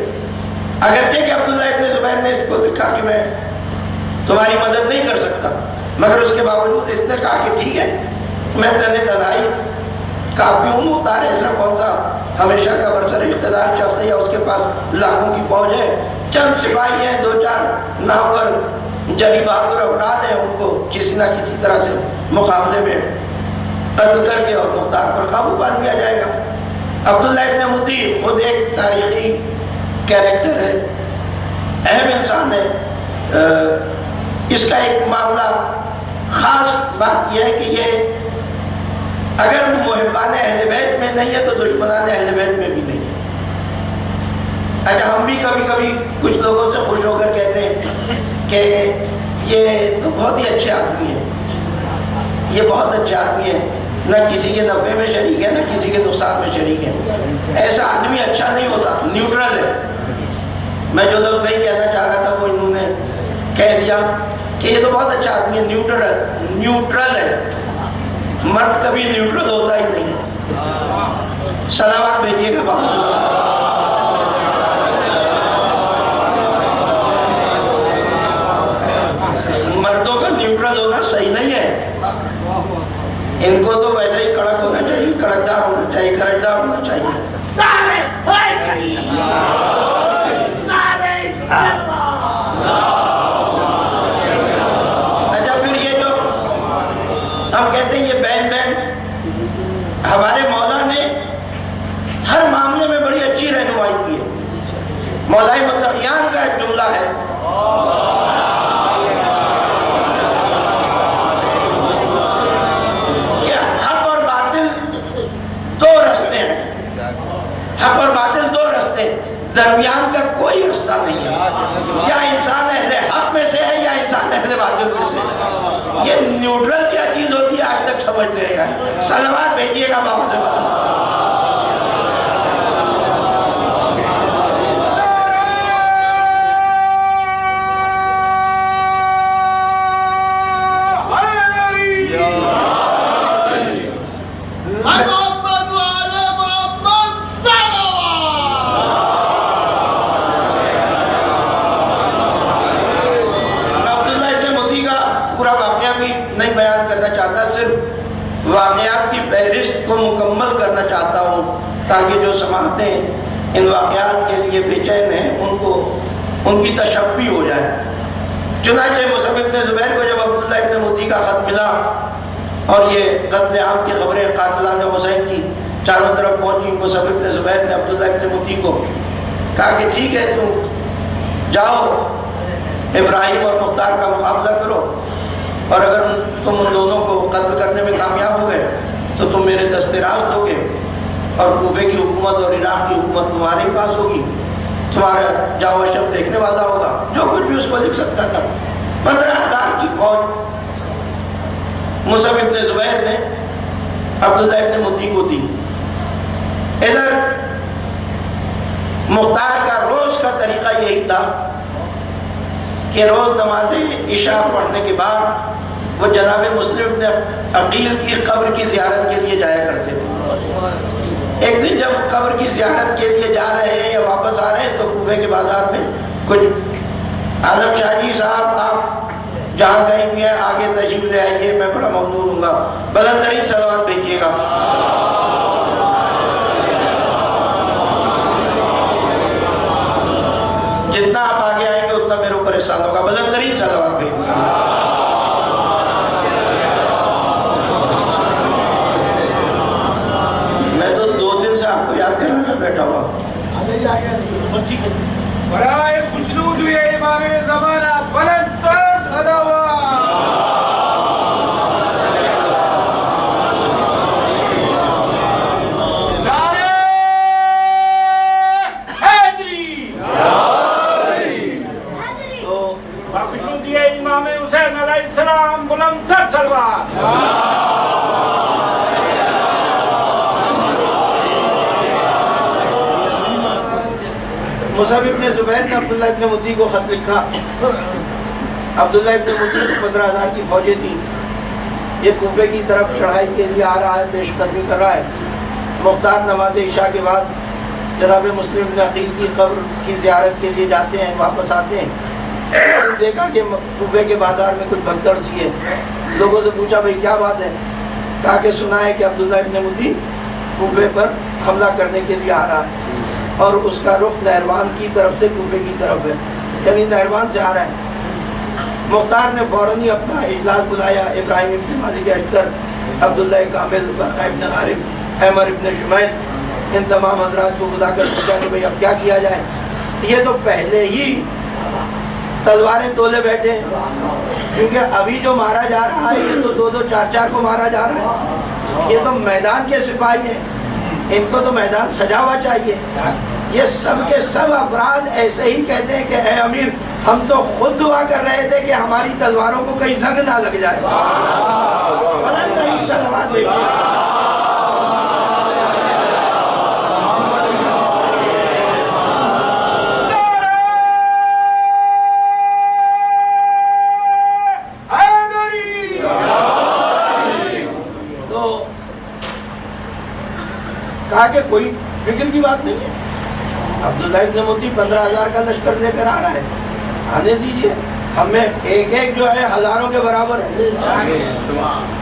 اگرچہ کہ عبداللہ ابن زبیر نے اس کو دیکھا کہ میں تمہاری مدد نہیں کر سکتا, مگر اس کے باوجود اس نے کہا کہ ٹھیک ہے میں تنہائی تنہائی کافی ہوں. مختار ایسا کون سا ہمیشہ کا برسر اقتدار شخص ہے یا اس کے پاس لاکھوں کی فوج ہے, چند سپاہی ہیں, 2-4 نامور جری بہادر افراد ہیں, ان کو کسی نہ کسی طرح سے مقابلے میں قتل کر کے اور مختار پر قابو پا لیا جائے گا. عبداللہ ابن مطیع خود ایک تاریخی کیریکٹر ہے, اہم انسان ہے. اس کا ایک معاملہ خاص بات یہ ہے کہ یہ اگر محبان اہل بیت میں نہیں ہے تو دشمنان اہل بیت میں بھی نہیں ہے. اچھا ہم بھی کبھی کبھی کچھ لوگوں سے خوش ہو کر کہتے ہیں کہ یہ تو بہت ہی اچھے آدمی ہیں, یہ بہت اچھے آدمی ہیں, نہ کسی کے نفع میں شریک ہے نہ کسی کے نقصان میں شریک ہے. ایسا آدمی اچھا نہیں ہوتا, نیوٹرل ہے. میں جو لوگ نہیں کہنا چاہ رہا تھا وہ انہوں نے کہہ دیا کہ یہ تو بہت اچھا آدمی ہے, نیوٹرل ہے. مرد کبھی نیوٹرل ہوتا ہی نہیں. صلوات بھیجیے گا بہت. مردوں کا نیوٹرل ہونا صحیح نہیں ہے, ان کو تو ویسے ہی کڑک ہونا چاہیے, کڑکدار ہونا چاہیے, کڑکدار ہونا چاہیے. اچھا پھر یہ جو ہم کہتے ہیں یہ بین ہمارے مولا نے ہر معاملے میں بڑی اچھی رہنمائی کی ہے. مولا متقیان کا ایک جملہ ہے کہ حق اور باطل دو رستے ہیں, حق اور باطل دو رستے, درمیان کا کوئی رستہ نہیں ہے. یا انسان اہل حق میں سے ہے یا انسان اہل باطل میں سے ہے. یہ نیوٹرل کیا چیز ہوتی ہے آج تک سمجھ نہیں گا. صلوات بھیجیے گا بہت سے بات. محمد وعلى محمد تاکہ جو سماعتیں ان واقعات کے لیے بے چین ہیں ان کی تشفی ہو جائے۔ چنانچہ مصعب ابن زبیر کو جب عبداللہ ابن مطیع کا خط ملا اور یہ قتل عام کی خبریں قاتلان حسین کی چاروں طرف پہنچی، مصعب ابن زبیر نے عبداللہ ابن مطیع کو کہا کہ ٹھیک ہے، تم جاؤ ابراہیم اور مختار کا مقابلہ کرو، اور اگر تم ان دونوں کو قتل کرنے میں کامیاب ہو گئے تو تم میرے دست راست دو گے، اور کوفے کی حکومت اور عراق کی حکومت تمہارے ہی پاس ہوگی، تمہارا جاؤ اشرف دیکھنے والا ہوگا۔ جو کچھ بھی اس کو لکھ سکتا تھا۔ 15,000 کی فوج مصعب ابن زبیر نے عبداللہ ابن مطیع کو دی۔ ادھر مختار کا روز کا طریقہ یہی تھا کہ روز نماز عشاء پڑھنے کے بعد وہ جناب مسلم ابن عقیل کی قبر کی زیارت کے لیے جایا کرتے تھے۔ ایک دن جب قبر کی زیارت کے لیے جا رہے ہیں یا واپس آ رہے ہیں تو کوفے کے بازار میں کچھ عالم شاہ جی صاحب آپ جہاں کہیں بھی ہیں آگے تشریف لے آئیے، میں بڑا ممنون ہوں گا، بلند ترین صلوات بھیجیے گا۔ جتنا آپ آگے آئیں گے اتنا میرے اوپر احسان ہوگا، بلند ترین صلوات بھیجیے گا۔ میں تو 2 دن سے آپ کو یاد کر رہا تھا بیٹھا ہوا۔ برائے خوشنود ہوئے امام زمانہ بلند تر صلوات۔ نعرہ حیدری۔ تو خوشنود ہوئے امام حسین علیہ السلام بلند تر صلوات۔ مصعب ابن زبیر نے عبداللہ ابن مطیع کو خط لکھا۔ عبداللہ ابن مطیع کو 15,000 کی فوجیں تھیں، یہ کوفے کی طرف چڑھائی کے لیے آ رہا ہے، پیش قدمی کر رہا ہے۔ مختار نماز عشاء کے بعد جناب مسلم ابن عقیل کی قبر کی زیارت کے لیے جاتے ہیں، واپس آتے ہیں، دیکھا کہ کوفے کے بازار میں کچھ بھگدڑ سی ہے۔ لوگوں سے پوچھا بھئی کیا بات ہے؟ کہا کہ سنا ہے کہ عبداللہ ابن مطیع کوفے پر حملہ کرنے کے لیے آ رہا ہے، اور اس کا رخ نہروان کی طرف سے کوفے کی طرف ہے، یعنی نہروان سے آ رہا ہے۔ مختار نے فوراً ہی اپنا اجلاس بلایا، ابراہیم ابن مالک اشتر، عبداللہ کامل، برقہ ابن غارب، عمر ابن شمیل، ان تمام حضرات کو بلا کر پوچھا کہ بھئی اب کیا کیا جائے؟ یہ تو پہلے ہی تلواریں تولے بیٹھے ہیں، کیونکہ ابھی جو مارا جا رہا ہے یہ تو 2-2 4-4 کو مارا جا رہا ہے، یہ تو میدان کے سپاہی ہیں، ان کو تو میدان سجا ہوا چاہیے۔ یہ سب کے سب افراد ایسے ہی کہتے ہیں کہ اے امیر، ہم تو خود دعا کر رہے تھے کہ ہماری تلواروں کو کہیں زنگ نہ لگ جائے۔ بلند ترین صلوات بھیجیے۔ تو کہا کہ کوئی فکر کی بات نہیں ہے، عبداللہ ابن مطیع 15,000 کا لشکر لے کر آ رہا ہے، آنے دیجئے، ہمیں ایک ایک جو ہے ہزاروں کے برابر ہے،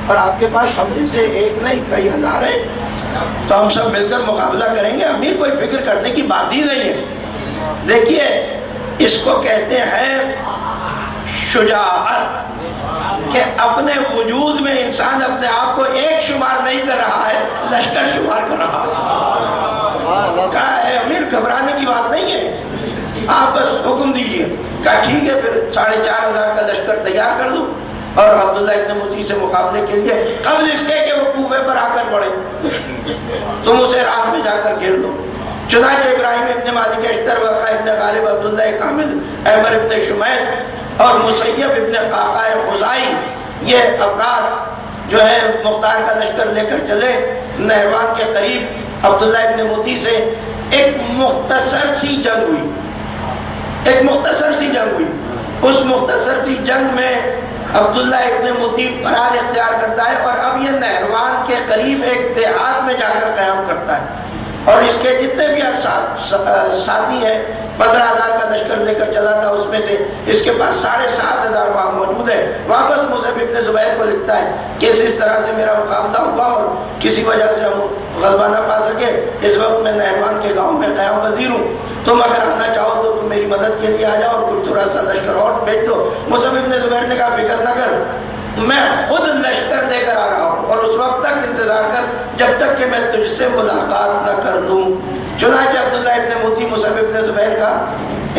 اور آپ کے پاس ہم جیسے ایک نہیں کئی ہزار ہیں، تو ہم سب مل کر مقابلہ کریں گے، امیر کوئی فکر کرنے کی بات ہی نہیں ہے۔ دیکھیے اس کو کہتے ہیں شجاعت، کہ اپنے وجود میں انسان اپنے آپ کو ایک شمار نہیں کر رہا ہے، لشکر شمار کر رہا ہے۔ کہا ہے امیر گھبرانے کی بات نہیں ہے، آپ بس حکم دیجئے۔ کہا ٹھیک ہے، پھر 4,500 کا لشکر تیار کر دوں اور عبداللہ ابن مطیع سے مقابلے کے لیے قبل اس کے کہ وہ کوفے پر آ کر پڑے تم اسے راہ میں جا کر گھیر لو۔ چنانچہ ابراہیم ابن مالک اشتر، برقہ ابن غارب، عبداللہ کامل، عمر ابن شمیل اور مسیب ابن قعقاع خزائی، یہ افراد جو ہے مختار کا لشکر لے کر چلے نہروان کے قریب۔ عبداللہ ابن مطیع سے ایک مختصر سی جنگ ہوئی، اس مختصر سی جنگ میں عبداللہ ابن مطیع فرار اختیار کرتا ہے، اور اب یہ نہروان کے قریب ایک دیہات میں جا کر قیام کرتا ہے، اور اس کے جتنے بھی ساتھی ہیں 15,000 کا لشکر لے کر چلا تھا، اس میں سے اس کے پاس 7,500 وہاں موجود ہے۔ واپس مصعب ابن زبیر کو لکھتا ہے کہ اس طرح سے میرا مقابلہ ہوا اور کسی وجہ سے ہم غلبہ نہ پا سکے، اس وقت میں نہروان کے گاؤں میں قیام پذیر ہوں، تم اگر آنا چاہو تو تم میری مدد کے لیے آ جاؤ اور کچھ تھوڑا سا لشکر اور بھیج دو۔ مصعب ابن زبیر نے کہا فکر نہ کر، میں خود لشکر لے کر آ رہا ہوں اور اس وقت تک انتظار کر جب تک کہ میں تجھ سے ملاقات نہ کر لوں۔ چنانچہ عبداللہ ابن مطی مصعب ابن زبیر کا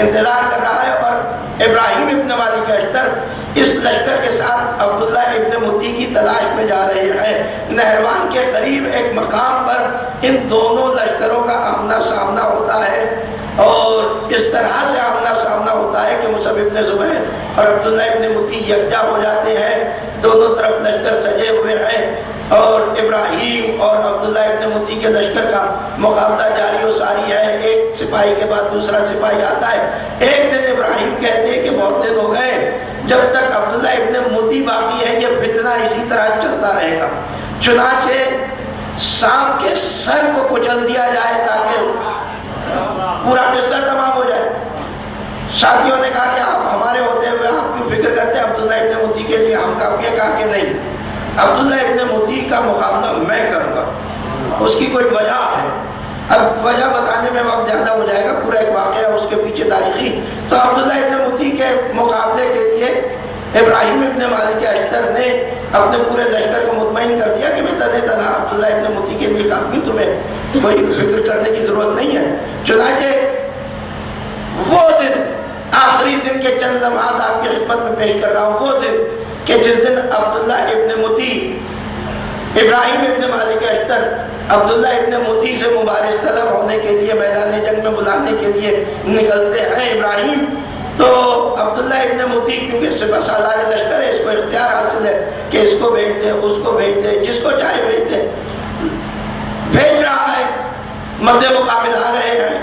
انتظار کر رہا ہے اور ابراہیم ابن مالک اشتر اس لشکر کے ساتھ عبداللہ ابن مطی کی تلاش میں جا رہے ہیں۔ نہروان کے قریب ایک مقام پر ان دونوں لشکروں کا آمنا سامنا ہوتا ہے اور اس طرح سے آمنا سامنا ہوتا ہے کہ مصعب ابن زبیر اور عبداللہ ابن مطی یکجا ہو جاتے ہیں، دونوں طرف لشکر سجے ہوئے ہیں اور ابراہیم اور عبداللہ ابن مطی کے لشکر کا مقابلہ جاری و ساری ہے۔ ایک سپاہی کے بعد دوسرا سپاہی آتا ہے۔ ایک دن ابراہیم کہتے ہیں کہ بہت دن ہو گئے، جب تک عبداللہ ابن مطی باقی ہے یہ فتنہ اسی طرح چلتا رہے گا، چنانچہ سانپ کے سر کو کچل دیا جائے تاکہ پورا قصہ تمام ہو جائے۔ ساتھیوں نے کہا کہ آپ ہمارے ہوتے ہوئے آپ کیوں فکر کرتے ہیں عبداللہ ابن مطی کے لیے ہم کافی ہے؟ کہا کہ نہیں، عبداللہ ابن مطی کا مقابلہ میں کروں گا، اس کی کوئی وجہ ہے۔ اب وجہ بتانے میں وقت زیادہ ہو جائے گا، پورا ایک واقعہ ہے اس کے پیچھے تاریخی۔ تو عبداللہ ابن مطی کے مقابلے کے لیے ابراہیم ابن مالک اشتر نے اپنے پورے لشکر کو مطمئن کر دیا کہ میں تنہا عبداللہ ابن مطی کے لیے کافی، تمہیں کوئی فکر کرنے کی ضرورت نہیں ہے۔ چنانچہ وہ دن، آخری دن کے چند لمحات آپ کی خدمت میں پیش کر رہا ہوں، وہ دن کہ جس دن عبداللہ ابن مطی ابراہیم ابن مالک اشتر عبداللہ ابن مطی سے مبارز طلب ہونے کے لیے میدان جنگ میں بلانے کے لیے نکلتے ہیں ابراہیم، تو عبداللہ ابن مطی کیونکہ سپہ سالار لشکر ہے، اس کو اختیار حاصل ہے کہ اس کو بھیج دے، اس کو بھیج دے، جس کو چاہے بھیج دے، بھیج رہا ہے۔ مد مقابل آ رہے ہیں،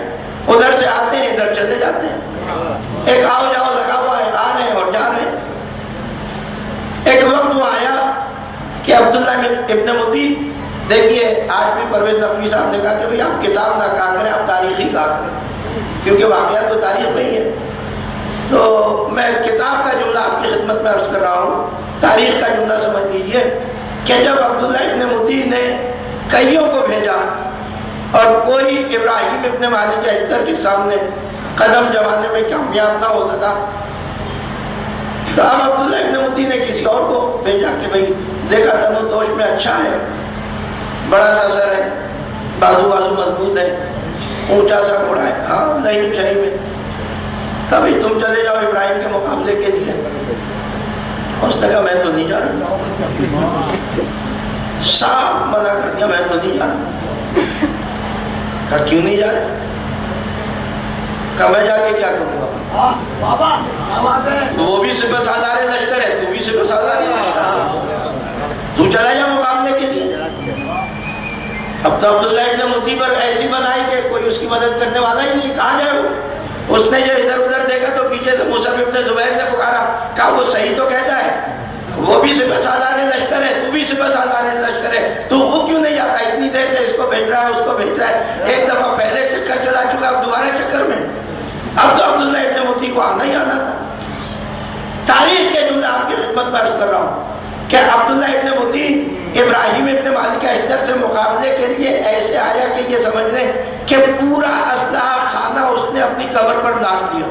ادھر سے آتے ہیں ادھر چلے جاتے ہیں، ایک آؤ جاؤ لگا ہوا ہے، آ رہے ہیں اور جا رہے ہیں۔ ایک وقت وہ آیا کہ عبداللہ ابن مطی، دیکھیے آج بھی پرویز نقوی صاحب نے کہا کہ بھئی آپ کتاب نہ کہا کریں، آپ تاریخی کہا کریں، کیونکہ واقعہ تو تاریخ میں ہی ہے۔ تو میں کتاب کا جملہ آپ کی خدمت میں عرض کر رہا ہوں، تاریخ کا جملہ سمجھ لیجئے کہ جب عبداللہ ابن مطی نے کئیوں کو بھیجا اور کوئی ابراہیم ابن مالک اشتر کے سامنے قدم جمانے میں کامیاب نہ ہو سکا، تو اب عبداللہ ابن مطی نے کسی اور کو بھیجا کہ بھئی دیکھا تنو دوش میں اچھا ہے، بڑا سا سر ہے، بازو مضبوط ہے، اونچا سا گھوڑا ہے، ہاں لہیم شہی میں، کبھی تم چلے جاؤ ابراہیم کے مقابلے کے لیے۔ اس نے کہا میں تو نہیں جا رہا، صاف منع کر دیا، میں تو نہیں جا رہا۔ کہا کیوں نہیں جا رہے؟ کہا میں جا کے کیا کروں گا؟ وہ بھی سپہ سالار لشکر ہے، تو بھی سپہ سالار لشکر ہے، تو چلا جا مقابلے کے لیے۔ اب تو عبداللہ ابن مطی پر ایسی بنائی کہ کوئی اس کی مدد کرنے والا ہی نہیں، کہاں جائے وہ؟ اس نے جو ادھر ادھر دیکھا تو پیچھے سے مصعب ابن زبیر نے پکارا، کہا وہ صحیح تو کہتا ہے، وہ بھی سپہ سالار لشکر ہے، تو بھی سپہ سالار لشکر ہے، تو خود کیوں نہیں جاتا؟ اتنی دیر سے اس کو بھیج رہا ہے، اس کو بھیج رہا ہے، ایک دفعہ پہلے چکر چلا چکا، اب دوبارہ چکر میں۔ اب تو عبداللہ ابن مطی کو آنا ہی آنا تھا۔ تاریخ کے جملہ آپ کی خدمت میں عرض کر رہا ہوں کہ عبداللہ ابن مطی ابراہیم ابن مالک اشتر سے مقابلے کے لیے ایسے آیا کہ یہ سمجھ لیں کہ پورا اسلحہ خانہ اس نے اپنی قبر پر لاد لیا،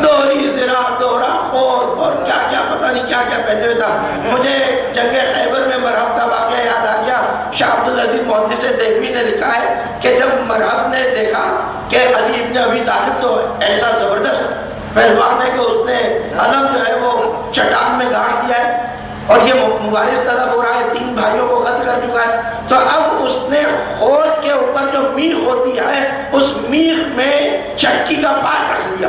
دوہری زرہ، دوہرا خور اور کیا کیا پتہ نہیں کیا کیا پہنے ہوئے تھا۔ مجھے جنگ خیبر میں مرحب کا واقعہ یاد آ گیا۔ شاہ عبدالعزیز محدث دہلوی نے لکھا ہے کہ جب مرحب نے دیکھا کہ علی ابن ابی طالب تو ایسا زبردست پہلوان ہے کہ اس نے علم جو ہے وہ چٹان میں گاڑ دیا ہے اور یہ مبارز طلب ہو رہا ہے، 3 بھائیوں کو قتل کر چکا ہے، تو اب اس نے خود کے اوپر جو میخ ہوتی ہے اس میخ میں چکی کا پاٹ رکھ لیا،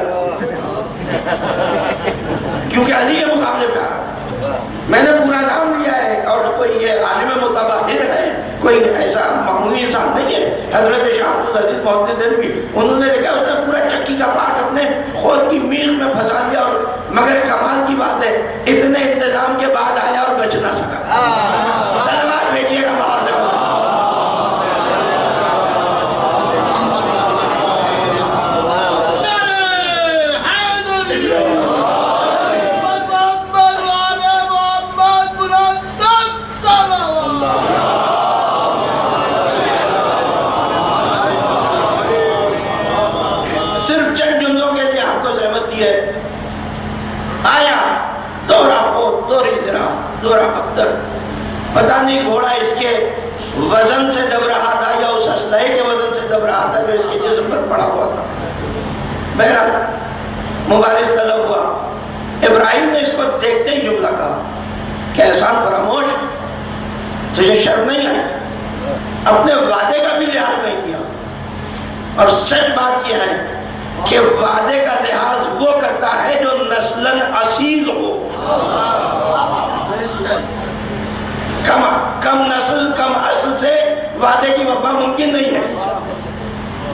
کیونکہ علی کے مقابلے پہ آ رہا ہے۔ میں نے پورا نام لیا ہے اور کوئی یہ عالم متبحر ہے، کوئی ایسا معمولی انسان نہیں ہے۔ حضرت شاہ عبدالعزیز محدث دہلوی انہوں نے دیکھا اس نے پورا چکی کا پاٹ اپنے خود کی میخ میں پھنسا دیا، اور مگر کمال کی بات ہے اتنے انتظام کے بعد آیا اور بچ نہ سکا۔ سلوات بھیجیے گا باہر سے۔ دب رہا تھا جو اس کے جسم پر پڑا ہوا تھا. بہرحال مبارز طلب ہوا. ابراہیم نے اس کو دیکھتے ہی جملہ کہا کہ احسان فراموش، تجھے شرم نہیں آئی؟ اپنے وعدے کا بھی لحاظ نہیں کیا. اور سچ بات یہ ہے کہ وعدے کا لحاظ وہ کرتا ہے جو نسلاً اصیل ہو. کم نسل کم اصل سے وعدے کی وفا ممکن نہیں ہے.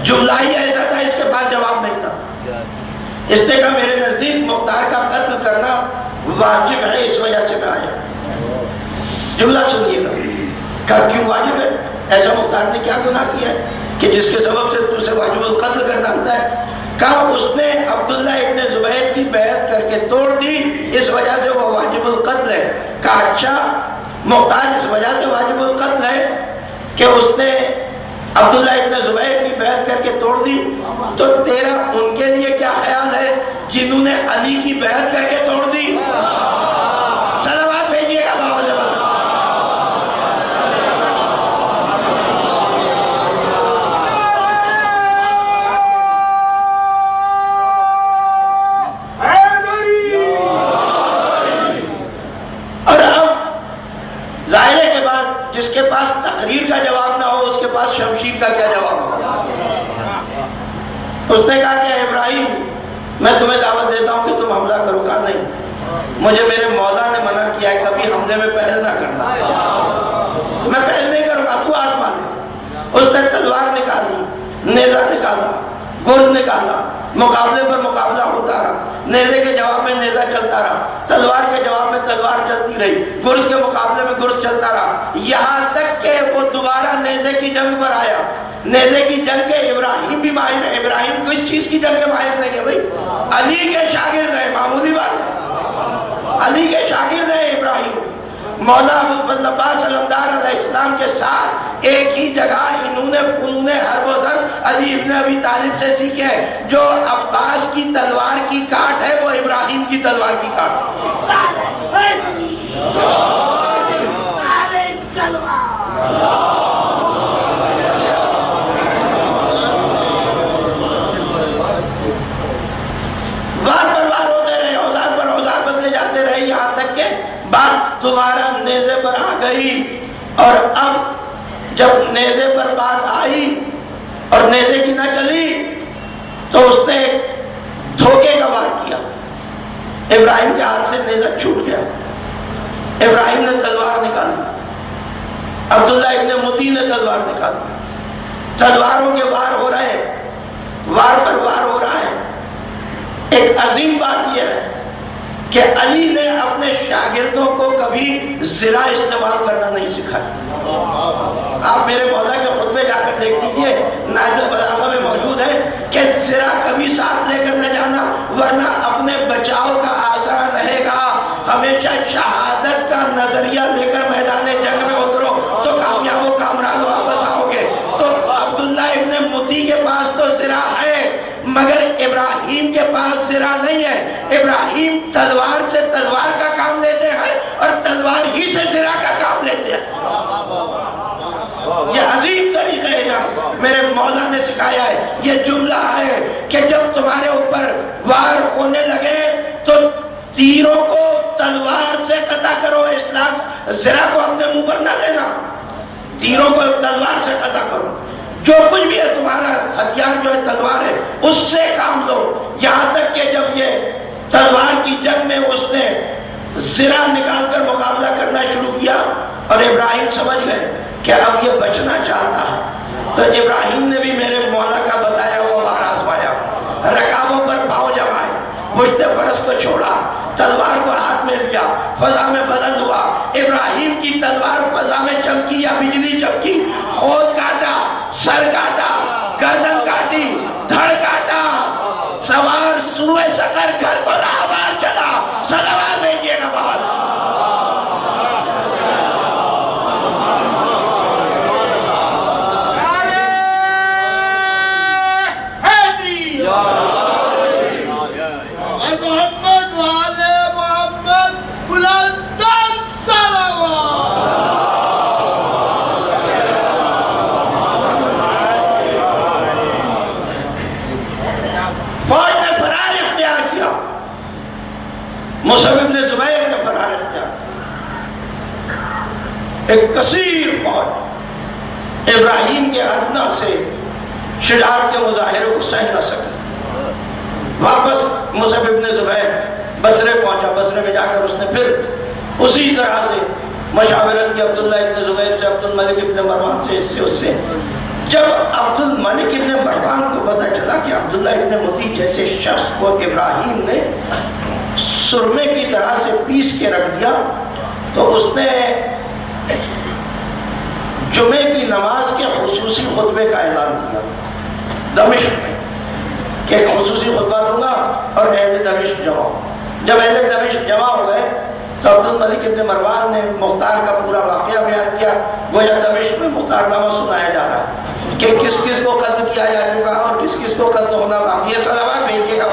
جملہ ہی ایسا تھا، اس کے بعد جواب نہیں تھا. اس نے کہا میرے نزدیک مختار کا قتل کرنا واجب ہے، اس وجہ سے میں آیا. جملہ سنیے گا. کہا کیوں واجب ہے؟ ایسا مختار نے کیا گناہ کیا ہے کہ جس کے سبب سے تجھے واجب القتل کرنا ہوتا ہے؟ کہا اس نے عبداللہ ابن زبیر کی بیعت کر کے توڑ دی، اس وجہ سے وہ واجب القتل ہے. کہا اچھا مختار اس وجہ سے واجب القتل ہے کہ اس نے عبداللہ ابن زبیر کی بیعت کر کے توڑ دی، تو تیرا ان کے لیے کیا خیال ہے جنہوں نے علی کی بیعت کر کے توڑ دی؟ صلوات بھیجیے گا بابا جبا. اور اب ظاہر ہے کہ بعد جس کے پاس تقریر کا جواب نہ ہو اس کے پاس شمشیر کا کیا جواب ہوگا؟ اس نے کہا کہ ابراہیم میں تمہیں دعوت دیتا ہوں کہ تم حملہ کرو. کہا نہیں، مجھے میرے مولا نے منع کیا ہے کبھی حملے میں پہل نہ کرنا. میں پہل نہیں کروں گا، تو آزما لے. اس نے تلوار نکالی، نیزہ نکالا، گرد نکالا. مقابلے پر مقابلہ ہوتا رہا. نیزے کے جواب میں نیزہ چلتا رہا، تلوار کے جواب میں تلوار چلتی رہی، گرز کے مقابلے میں گرز چلتا رہا، یہاں تک کہ وہ دوبارہ نیزے کی جنگ پر آیا. نیزے کی جنگ کے ابراہیم بھی ماہر ہے. ابراہیم کس چیز کی جنگ کے ماہر نہیں ہے بھائی؟ علی کے شاگرد ہے، معمولی بات ہے. علی کے شاگرد ہے ابراہیم. مولا ابوالفضل عباس علمدار علیہ السلام کے ساتھ ایک ہی جگہ انہوں نے فنون حرب و ضرب علی ابن ابی طالب سے سیکھے. جو عباس کی تلوار کی کاٹ ہے وہ ابراہیم کی تلوار کی کاٹ. بار پر بار ہوتے رہے، اوزار پر اوزار بدلے جاتے رہے، یہاں تک کہ بات دوبارہ نیزے پر آ گئی. اور اب جب نیزے پر بات آئی اور نیزے کی نہ چلی تو اس نے دھوکے کا وار کیا. ابراہیم کے ہاتھ سے نیزہ چھوٹ گیا. ابراہیم نے تلوار نکالی، عبداللہ ابن متی نے تلوار نکالی. تلواروں کے وار ہو رہے ہیں، وار پر وار ہو رہا ہے. ایک عظیم بات یہ ہے کہ علی نے اپنے شاگردوں کو کبھی زرا استعمال کرنا نہیں سکھایا. آپ میرے مولا کے خطبے جا کر دیکھ لیجئے، نہج البلاغہ میں موجود ہے کہ زرا کبھی ساتھ لے کر نہ جانا ورنہ اپنے بچاؤ کا آسرا رہے گا. ہمیشہ شہادت کا نظریہ لے کر میدان جنگ میں اترو تو کامیاب و کامران واپس آؤ گے. تو عبداللہ ابن متی کے پاس تو زرا ہے مگر ابراہیم کے پاس زرا نہیں ہے. ابراہیم تلوار سے تلوار کا کام لیتے ہیں اور تلوار ہی سے زرا کا کام لیتے ہیں. یہ عظیم طریقہ ہے جو میرے مولا نے سکھایا ہے. یہ جملہ ہے کہ جب تمہارے اوپر وار ہونے لگے تو تیروں کو تلوار سے قطع کرو. اسلام زرا کو اپنے منہ پر نہ لینا، تیروں کو تلوار سے قطع کرو. جو کچھ بھی ہے تمہارا ہتھیار جو ہے تلوار ہے، اس سے کام لو. یہاں تک کہ جب یہ تلوار کی جنگ میں اس نے زرا نکال کر مقابلہ کرنا شروع کیا اور ابراہیم سمجھ گئے کہ اب یہ بچنا چاہتا ہے تو ابراہیم نے بھی میرے مولا کا بتایا وہ وار آزمایا. رکابوں پر پاؤں جمائے، مجھتے فرس کو چھوڑا، تلوار کو ہاتھ میں لیا، فضا میں بلند ہوا. ابراہیم کی تلوار فضا میں چمکی یا بجلی چمکی، خود کاٹا، سر کاٹا، گردن کاٹی، دھڑ کاٹا. سوار سوئے سکر گھر کو راہوار چلا. صلوات بھیجیے گا بہت. ایک کثیر فوج ابراہیم کے ادنا سے شجاعت کے مظاہروں کو سہ نہ سکی. واپس مصعب ابن زبیر بصرے پہنچا. بصرے میں جا کر اس نے پھر اسی طرح سے مشاورت کی عبداللہ ابن زبیر سے, عبد الملک ابن مروان سے, اس سے. جب عبد الملک ابن مروان کو پتہ چلا کہ عبداللہ ابن مطیع جیسے شخص کو ابراہیم نے سرمے کی طرح سے پیس کے رکھ دیا, تو اس نے جمعے کی نماز کے خصوصی خطبے کا اعلان کیا دمشق میں کہ ایک خصوصی خطبہ دوں گا اور اہل دمشق جمع. جب اہل دمشق جمع ہو گئے تو عبد الملک ابن مروان نے مختار کا پورا واقعہ بیان کیا. گویا دمشق میں مختار نامہ سنایا جا رہا ہے کہ کس کس کو قتل کیا جا چکا اور کس کس کو قتل ہونا باقی ہے. صلوات بھیجیے گا.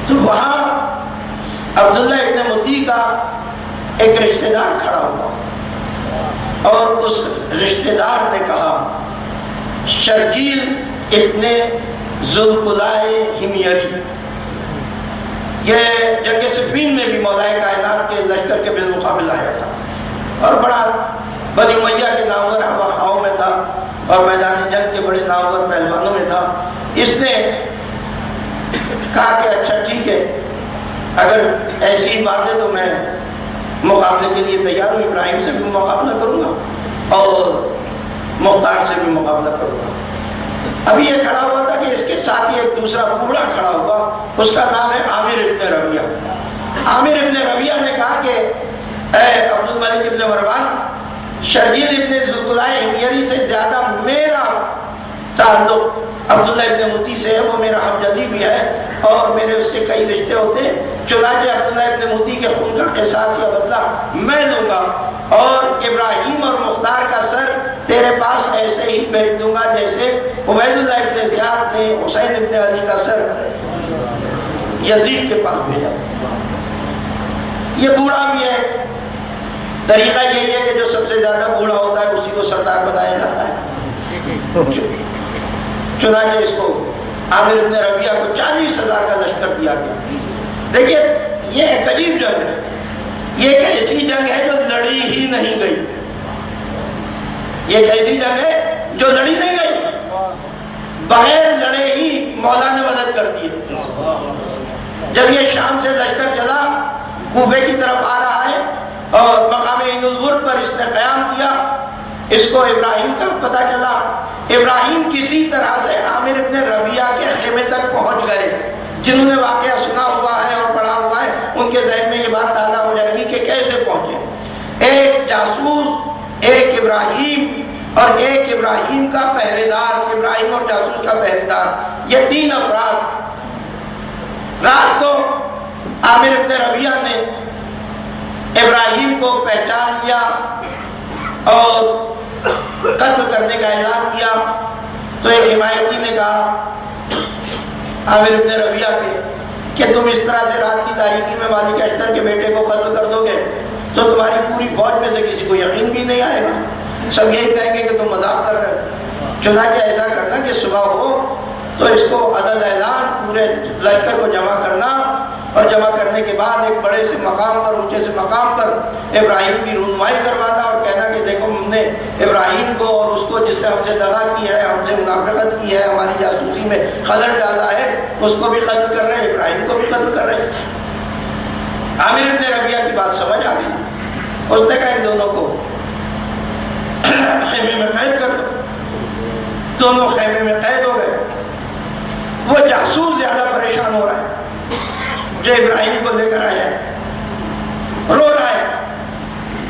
تو وہاں عبداللہ ابن مطیع کا ایک رشتہ دار کھڑا ہوا اور اس رشتہ دار نے کہا شرجیل ابن ذوالقلائے حمیری, یہ جنگ صفین میں بھی مولائے کائنات کے لشکر کے بالمقابل آیا تھا اور بڑا بنی امیہ کے نامور ہوا خواہوں میں تھا اور میدان جنگ کے بڑے نامور پہلوانوں میں تھا. اس نے کہا کہ اچھا ٹھیک ہے, اگر ایسی ہی بات ہے تو میں مقابلے کے لیے تیار ہوں. ابراہیم سے بھی مقابلہ کروں گا اور مختار سے بھی مقابلہ کروں گا. ابھی یہ کھڑا ہوا تھا کہ اس کے ساتھ ہی ایک دوسرا بوڑھا کھڑا ہوا, اس کا نام ہے عامر ابن ربیعہ. عامر ابن ربیعہ نے کہا کہ اے عبد الملک ابن مروان, شرجیل ابن ذوالقلائے حمیری سے زیادہ میرا تعلق عبداللہ ابن مطیع سے ہے, وہ میرا ہمجدی بھی ہے اور میرے اس سے کئی رشتے ہوتے ہیں. چنانچہ عبداللہ ابن مطیع کے خون کا قصاص یا بدلہ میں لوں گا اور ابراہیم اور مختار کا سر تیرے پاس ایسے ہی بھیج دوں گا جیسے عبید اللہ ابن زیاد نے حسین ابن علی کا سر یزید کے پاس بھیجا. یہ بوڑھا بھی ہے, طریقہ یہی ہے کہ جو سب سے زیادہ بوڑھا ہوتا ہے اسی کو سردار بنایا جاتا ہے. چنانچہ اس کو عامر ابن ربیعہ کو 40,000 کا لشکر دیا گیا. دیکھیے یہ ایک عجیب جنگ ہے, یہ ایک ایسی جنگ ہے جو لڑی ہی نہیں گئی. یہ ایک ایسی جنگ ہے جو لڑی نہیں گئی, بغیر لڑے ہی مولا نے مدد کر دی ہے. جب یہ شام سے لشکر چلا کوفے کی طرف آ رہا ہے اور مقام عین الورد پر اس نے قیام کیا, اس کو ابراہیم کا پتہ چلا. ابراہیم کسی طرح سے عامر ابن ربیعہ کے خیمے تک پہنچ گئے. جنہوں نے واقعہ سنا ہوا ہے اور پڑھا ہوا ہے ان کے ذہن میں یہ بات تازہ ہو جائے گی کہ کیسے پہنچے. ایک جاسوس, ایک ابراہیم اور ایک ابراہیم کا پہرے دار, ابراہیم اور جاسوس کا پہرے دار, یہ 3 افراد رات کو عامر ابن ربیعہ نے ابراہیم کو پہچان لیا اور قتل کرنے کا اعلان کیا. تو ایک حمایتی نے کہا عامر ابن ربیعہ کے کہ تم اس طرح سے رات کی تاریکی میں مالک اشتر کے بیٹے کو قتل کر دو گے تو تمہاری پوری فوج میں سے کسی کو یقین بھی نہیں آئے گا, سب یہی کہیں گے کہ تم مذاق کر رہے ہو. چنانچہ ایسا کرنا کہ صبح ہو تو اس کو عدد اعلان پورے لشکر کو جمع کرنا اور جمع کرنے کے بعد ایک بڑے سے مقام پر, اونچے سے مقام پر ابراہیم کی رونمائی کروانا اور کہنا کہ دیکھو ہم نے ابراہیم کو اور اس کو جس نے ہم سے دغا کی ہے, ہم سے منافقت کی ہے, ہماری جاسوسی میں خلل ڈالا ہے, اس کو بھی قتل کر رہے ہیں, ابراہیم کو بھی قتل کر رہے ہیں. عامر ابن ربیعہ کی بات سمجھ آ گئی. اس نے کہا ان دونوں کو خیمے میں قید کر دو. دونوں خیمے میں قید ہو گئے. وہ جاسوس زیادہ پریشان ہو رہا ہے جو ابراہیم کو لے کر آیا ہے, رو رہا ہے,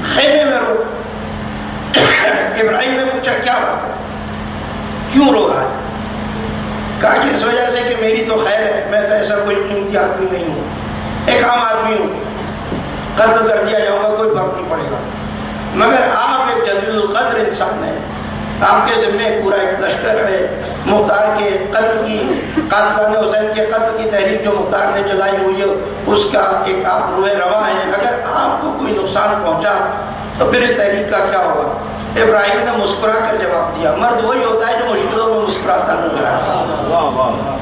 خیمے میں رو. ابراہیم نے پوچھا کیا بات ہے, کیوں رو رہا ہے؟ کہا کہ اس وجہ سے کہ میری تو خیر ہے, میں تو ایسا کوئی قیمتی آدمی نہیں ہوں, ایک عام آدمی ہوں, قتل کر دیا جاؤں گا کوئی فرق نہیں پڑے گا, مگر آپ ایک جلیل القدر انسان ہیں, آپ کے ذمہ پورا ایک لشکر ہے. مختار کے قتل کی, قاتلان حسین کے قتل کی تحریک جو مختار نے چلائی ہوئی ہے اس کا ایک آپ روح رواں ہیں, اگر آپ کو کوئی نقصان پہنچا تو پھر اس تحریک کا کیا ہوگا؟ ابراہیم نے مسکرا کر جواب دیا. مرد وہی ہوتا ہے جو مشکلوں میں مسکراتا نظر آتا ہے.